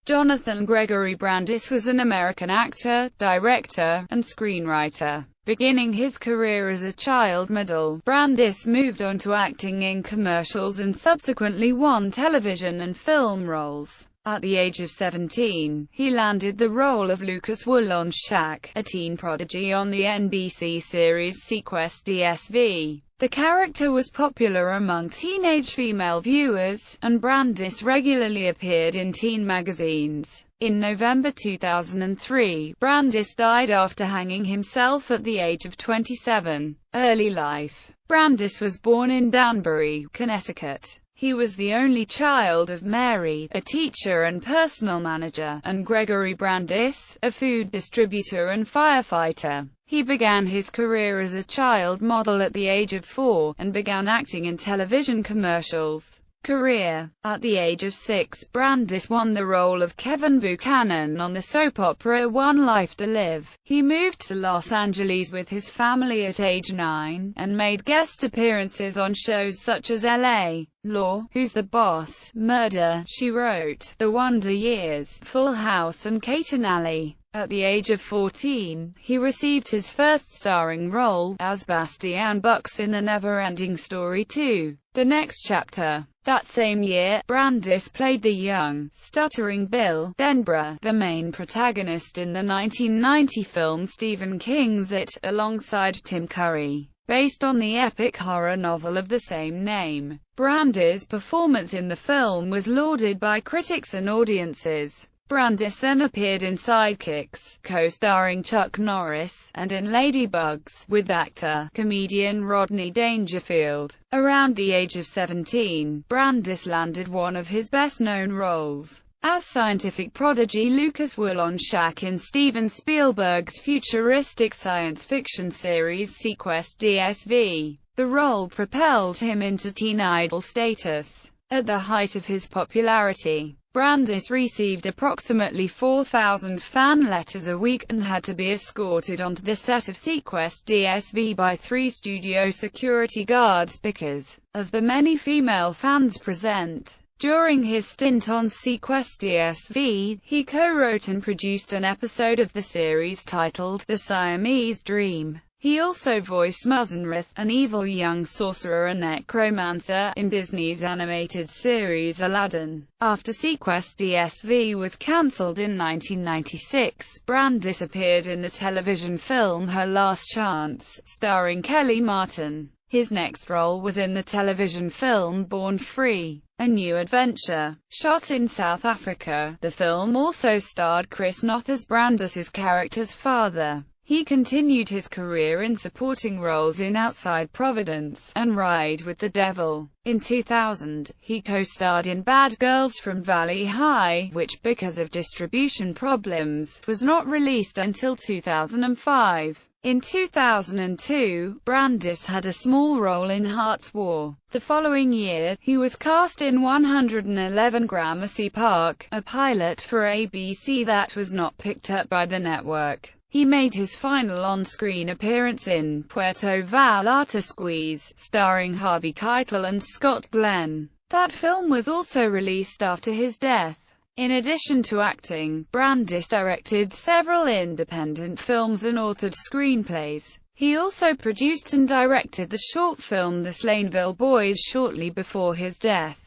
Jonathan Gregory Brandis was an American actor, director, and screenwriter. Beginning his career as a child model, Brandis moved on to acting in commercials and subsequently won television and film roles. At the age of 17, he landed the role of Lucas Woolonshack, a teen prodigy on the NBC series Sequest DSV. The character was popular among teenage female viewers, and Brandis regularly appeared in teen magazines. In November 2003, Brandis died after hanging himself at the age of 27. Early life. Brandis was born in Danbury, Connecticut. He was the only child of Mary, a teacher and personal manager, and Gregory Brandis, a food distributor and firefighter. He began his career as a child model at the age of 4, and began acting in television commercials. Career. At the age of 6, Brandis won the role of Kevin Buchanan on the soap opera One Life to Live. He moved to Los Angeles with his family at age 9, and made guest appearances on shows such as L.A. Law, Who's the Boss, Murder, She Wrote, The Wonder Years, Full House and Kate and Alley. At the age of 14, he received his first starring role, as Bastian Bucks in The Never-Ending Story 2, The Next Chapter. That same year, Brandis played the young, stuttering Bill Denborough, the main protagonist in the 1990 film Stephen King's It, alongside Tim Curry. Based on the epic horror novel of the same name, Brandis' performance in the film was lauded by critics and audiences. Brandis then appeared in Sidekicks, co-starring Chuck Norris, and in Ladybugs, with actor-comedian Rodney Dangerfield. Around the age of 17, Brandis landed one of his best-known roles as scientific prodigy Lucas Woolonshack in Steven Spielberg's futuristic science fiction series Sequest DSV. The role propelled him into teen idol status. At the height of his popularity, Brandis received approximately 4,000 fan letters a week, and had to be escorted onto the set of Sequest DSV by 3 studio security guards because of the many female fans present. During his stint on Sequest DSV, he co-wrote and produced an episode of the series titled The Siamese Dream. He also voiced Muzzenrath, an evil young sorcerer and necromancer, in Disney's animated series Aladdin. After Sequest DSV was cancelled in 1996, Brandis appeared in the television film Her Last Chance, starring Kelly Martin. His next role was in the television film Born Free, a new adventure. Shot in South Africa, the film also starred Chris Noth as Brandis's character's father. He continued his career in supporting roles in Outside Providence and Ride with the Devil. In 2000, he co-starred in Bad Girls from Valley High, which, because of distribution problems, was not released until 2005. In 2002, Brandis had a small role in Heart's War. The following year, he was cast in 111 Gramercy Park, a pilot for ABC that was not picked up by the network. He made his final on-screen appearance in Puerto Vallarta Squeeze, starring Harvey Keitel and Scott Glenn. That film was also released after his death. In addition to acting, Brandis directed several independent films and authored screenplays. He also produced and directed the short film The Slainville Boys shortly before his death.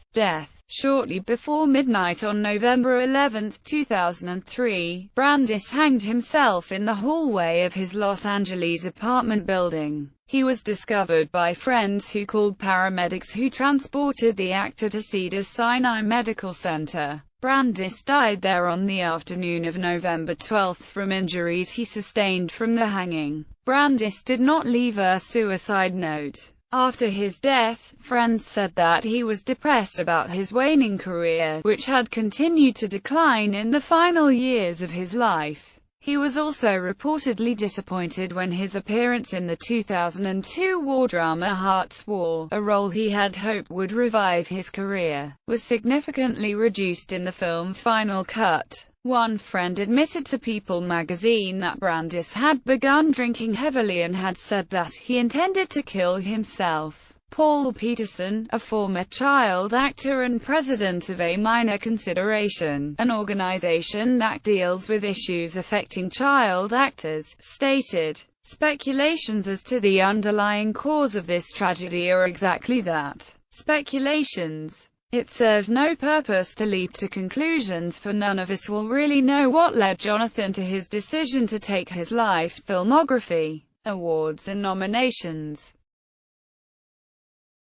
Shortly before midnight on November 11, 2003, Brandis hanged himself in the hallway of his Los Angeles apartment building. He was discovered by friends who called paramedics, who transported the actor to Cedars-Sinai Medical Center. Brandis died there on the afternoon of November 12 from injuries he sustained from the hanging. Brandis did not leave a suicide note. After his death, friends said that he was depressed about his waning career, which had continued to decline in the final years of his life. He was also reportedly disappointed when his appearance in the 2002 war drama Heart's War, a role he had hoped would revive his career, was significantly reduced in the film's final cut. One friend admitted to People magazine that Brandis had begun drinking heavily and had said that he intended to kill himself. Paul Peterson, a former child actor and president of A Minor Consideration, an organization that deals with issues affecting child actors, stated, "Speculations as to the underlying cause of this tragedy are exactly that. Speculations. It serves no purpose to leap to conclusions, for none of us will really know what led Jonathan to his decision to take his life." Filmography, awards and nominations.